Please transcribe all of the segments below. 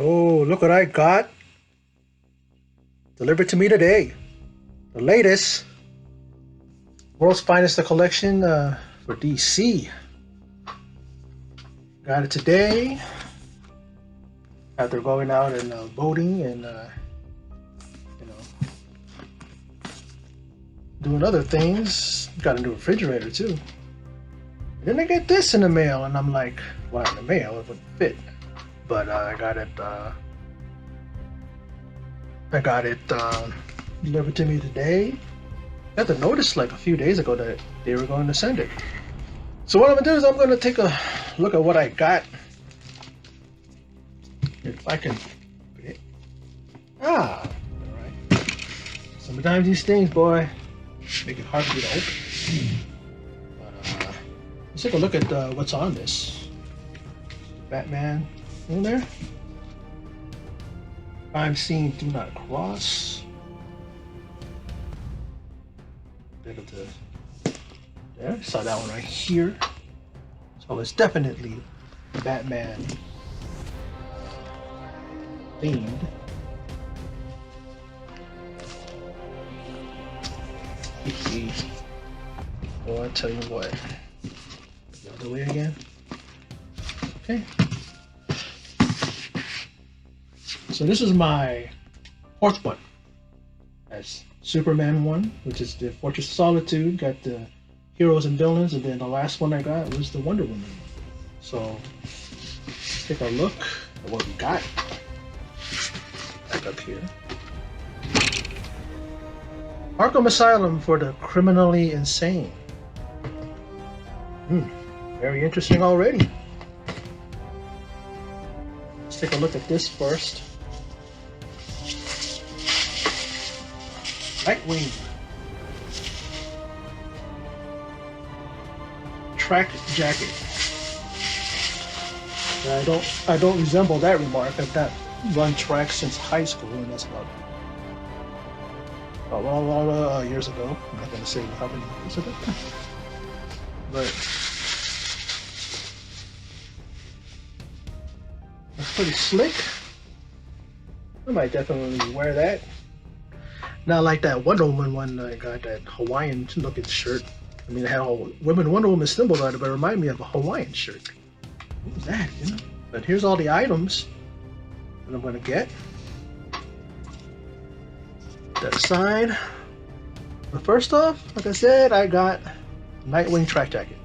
Oh, look what I got delivered to me today. The latest World's Finest collection for DC. Got it today after going out and voting and you know doing other things. Got a new refrigerator too. And then I get this in the mail, and I'm like, "Wow, in the mail it wouldn't fit." But I got it. Delivered to me today. I got the notice like a few days ago that they were going to send it. So what I'm gonna do is I'm gonna take a look at what I got. If I can. All right. Sometimes these things, boy, make it hard for you to open. But let's take a look at what's on this. Batman in there. Crime scene, do not cross. Able to there, saw that one right here. So it's definitely Batman themed. Oh, I tell you what. The other way again. Okay. So this is my fourth one. That's Superman 1, which is the Fortress of Solitude. Got the heroes and villains, and then the last one I got was the Wonder Woman. So let's take a look at what we got. Back up here. Arkham Asylum for the criminally insane. Very interesting already. Let's take a look at this first. Nightwing. Track jacket. I don't resemble that remark. I've not run track since high school, and that's about years ago. I'm not gonna say how many years ago. But that's pretty slick. I might definitely wear that. Not like that Wonder Woman one. I got that Hawaiian looking shirt. I mean, it had a Wonder Woman symbol on it, but it reminded me of a Hawaiian shirt. What was that, you know? But here's all the items that I'm gonna get. That aside. But first off, like I said, I got Nightwing track jacket.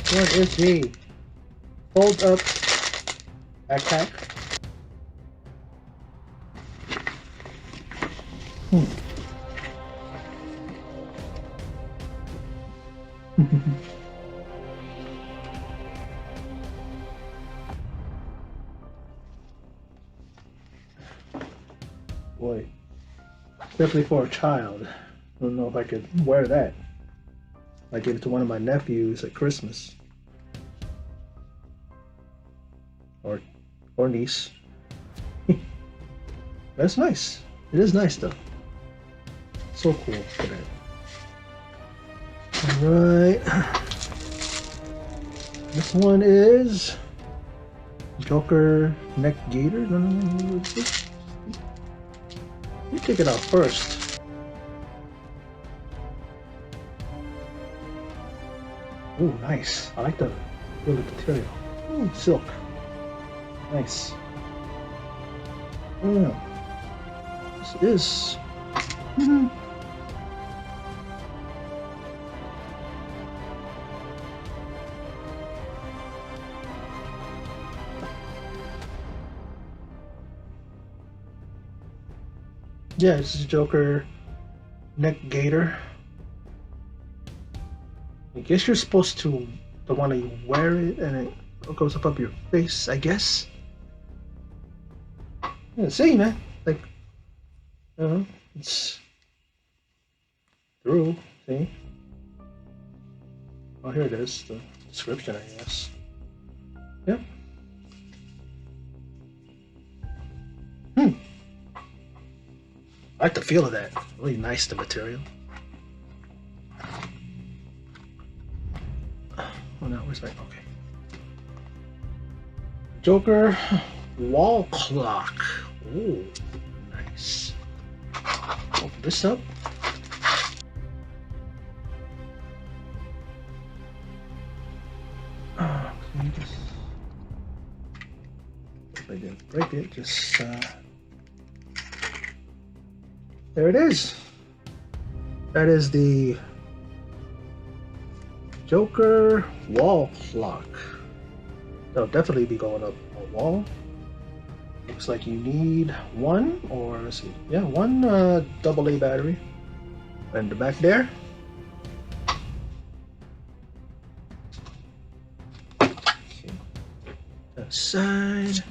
What is the fold up backpack? Boy, definitely for a child. I don't know if I could wear that. I gave it to one of my nephews at Christmas, or niece. That's nice. It is nice though. So cool for that. Alright. This one is Joker neck gator. No. You take it out first. Ooh, nice. I like the feel of the material. Ooh, silk. Nice. This is. Yeah, this is Joker neck gaiter. I guess you're supposed to want to wear it and it goes up your face, I guess. Yeah, see, man. Like, it's through, see? Oh, here it is, the description, I guess. Yep. I like the feel of that. Really nice, the material. Oh no, where's my, okay. Joker wall clock. Ooh, nice. Open this up. If I didn't break it, just there it is. That is the Joker wall clock. That'll definitely be going up a wall. Looks like you need one, or let's see, yeah, one AA battery. And the back there. Okay. That side.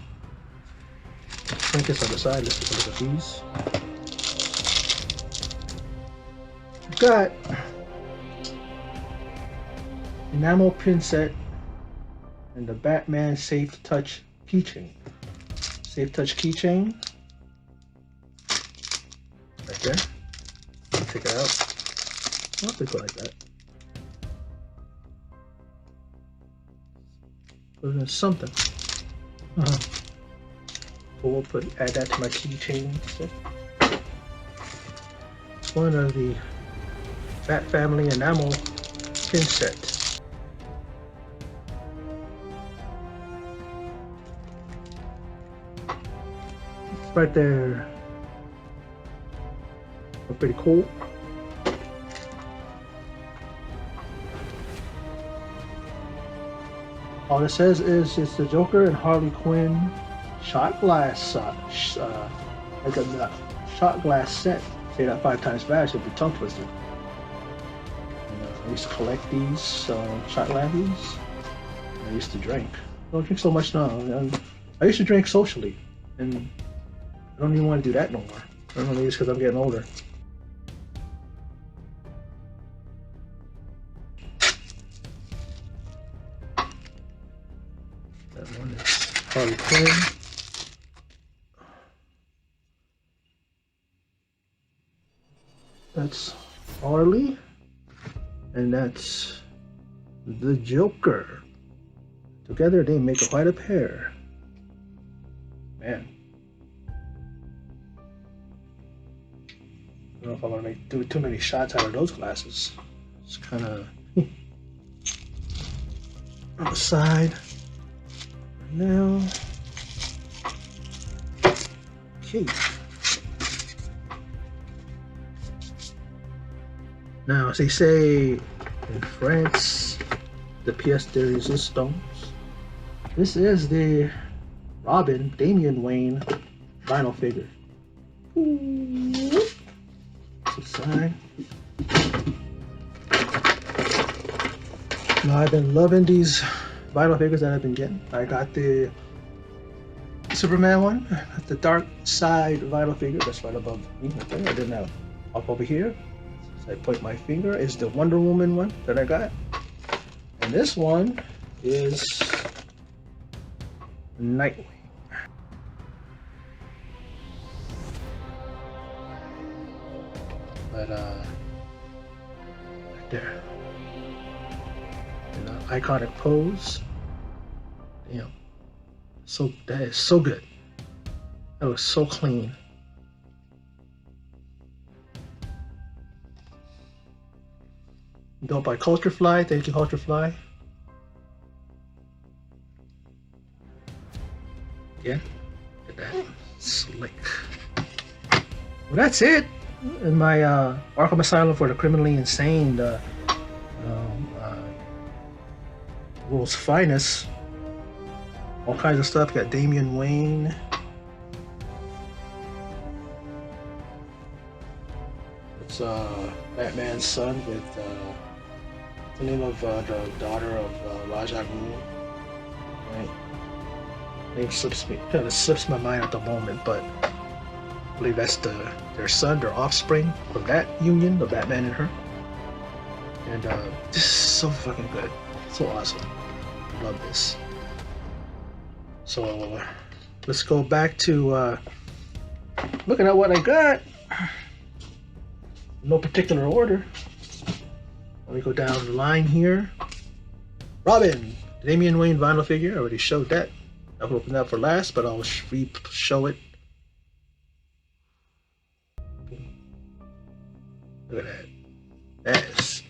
Trinkets on the side. Let's take a look at these. We've got enamel pin set and the Batman Safe Touch keychain. Safe Touch keychain. Right there. Take it out. I'll have to go like that. Put it in something. We'll add that to my keychain. It's one of the Bat Family enamel pin set. Right there. Pretty cool. All it says is it's the Joker and Harley Quinn shot glass like a shot glass set. Say that 5 times fast, it'll be tongue twisted. I used to collect these shot glasses. I used to drink. I don't drink so much now. I used to drink socially, and I don't even want to do that no more. I don't know, maybe it's because I'm getting older. That one is Harley Quinn. That's Harley. And that's the Joker. Together they make quite a pair. Man. I don't know if I'm gonna do too many shots out of those glasses. It's kind of on the side. Now, okay. Now, as they say in France, the pièce de résistance. This is the Robin Damian Wayne vinyl figure. Side. Now I've been loving these vinyl figures that I've been getting. I got the Superman one, the Dark Side vinyl figure that's right above me. I didn't have up over here. So I point my finger is the Wonder Woman one that I got, and this one is Nightlife. But right there, in an iconic pose. Damn, so that is so good. That was so clean. Built by Culture Fly. Thank you, Culture Fly. Yeah, look at that, slick. Well, that's it. In my Arkham Asylum for the Criminally Insane, world's finest. All kinds of stuff. Got Damian Wayne. It's Batman's son with the name of the daughter of Ra's al Ghul. Right. Name kind of slips my mind at the moment, but I believe that's their son, their offspring from that union, the Batman and her. And this is so fucking good. So awesome. I love this. So let's go back to looking at what I got. No particular order. Let me go down the line here. Robin, Damian Wayne vinyl figure. I already showed that. I'll open that for last, but I'll show it. Look at that. That is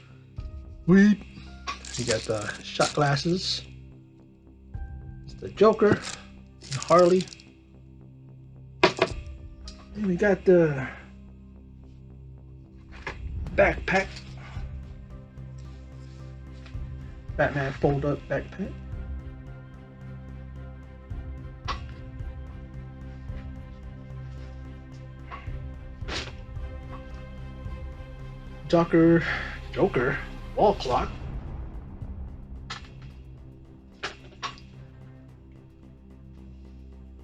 sweet. You got the shot glasses. It's the Joker, and Harley. And we got the backpack. Batman fold-up backpack. Joker wall clock.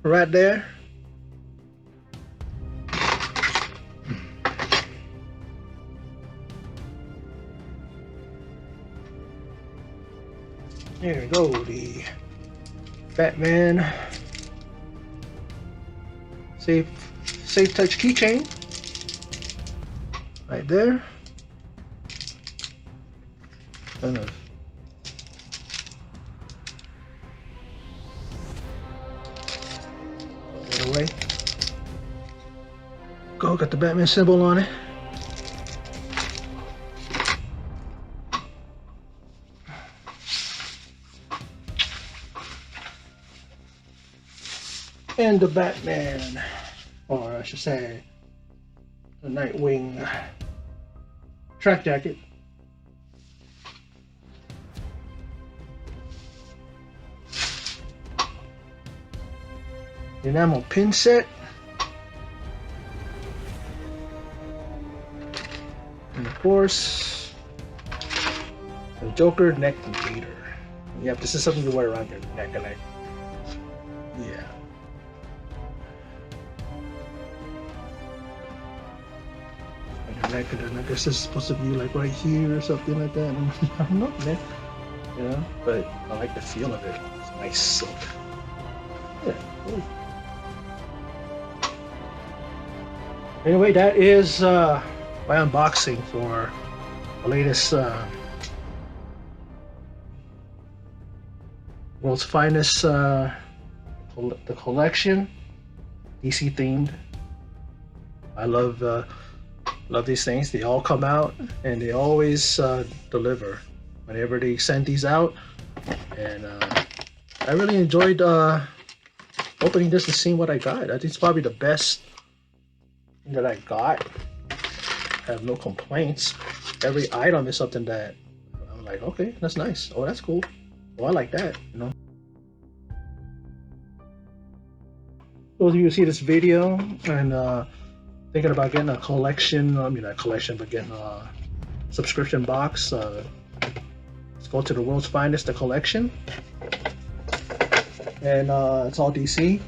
Right there. There we go, the Batman safe touch keychain right there. Kind of put it away. Go, got the Batman symbol on it. And the Batman, or I should say, the Nightwing track jacket. The enamel pin set. And of course, the Joker neck beater. Yep, this is something to wear around your neck, and yeah. Neck, and I guess it's supposed to be like right here or something like that. I don't know, man. You know, but I like the feel of it. It's nice silk. Yeah. Cool. Anyway, that is my unboxing for the latest World's Finest the collection, DC themed. I love these things. They all come out and they always deliver whenever they send these out, and I really enjoyed opening this and seeing what I got. I think it's probably the best that I got. I have no complaints. Every item is something that I'm like, okay, that's nice. Oh, that's cool. Oh, I like that, you know. Those of you who see this video and thinking about getting a collection, I mean not a collection, but getting a subscription box, let's go to the World's Finest, the collection. And it's all DC.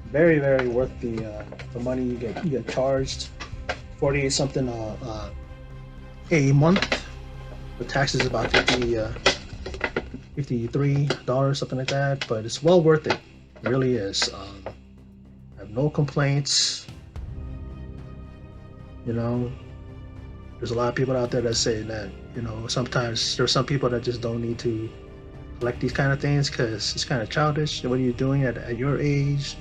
Very, very worth the money you get charged. 48 something a month. The tax is about $53, something like that, but it's well worth it. It really is. I have no complaints. You know, there's a lot of people out there that say that, you know, sometimes there's some people that just don't need to collect these kind of things because it's kind of childish. What are you doing at your age?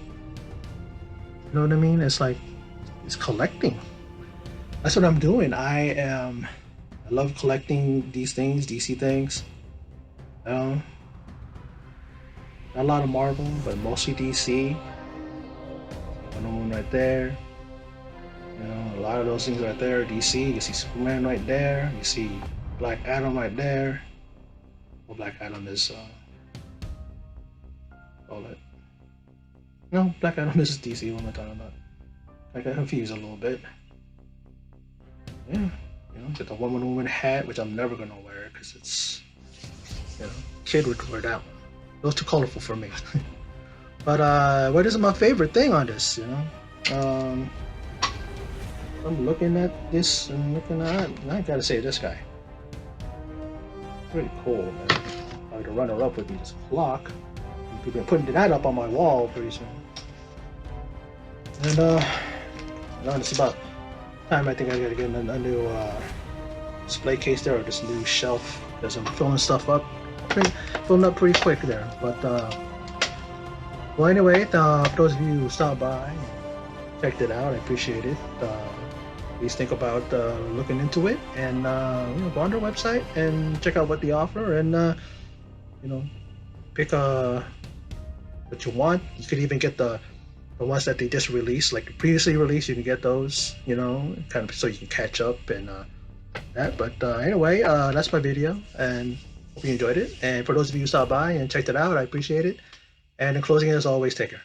You know what I mean? It's like, it's collecting. That's what I'm doing. I love collecting these things, DC things. Not a lot of Marvel, but mostly DC. One right there. You know, a lot of those things right there, DC. You see Superman right there. You see Black Adam right there. Well, Black Adam is, all it. No, Black Adam is DC. What am I talking about? I got confused a little bit. Yeah, you know, get the woman hat, which I'm never gonna wear because it's, you know, kid would wear that one. It was too colorful for me. But what is my favorite thing on this? You know, I'm looking at this and looking at. I gotta say, this guy, pretty cool, man. The runner-up would be this clock. We've been putting that up on my wall pretty soon. And it's about time. I think I gotta get a new display case there, or this new shelf, because I'm filling stuff up, filling up pretty quick there. But Well, anyway, for those of you who stopped by and checked it out, I appreciate it. Please think about looking into it and go on their website and check out what they offer and you know pick what you want. You could even get the ones that they just released, like previously released. You can get those, kind of so you can catch up and that. But anyway, that's my video, and hope you enjoyed it. And for those of you who stopped by and checked it out, I appreciate it. And in closing, as always, take care.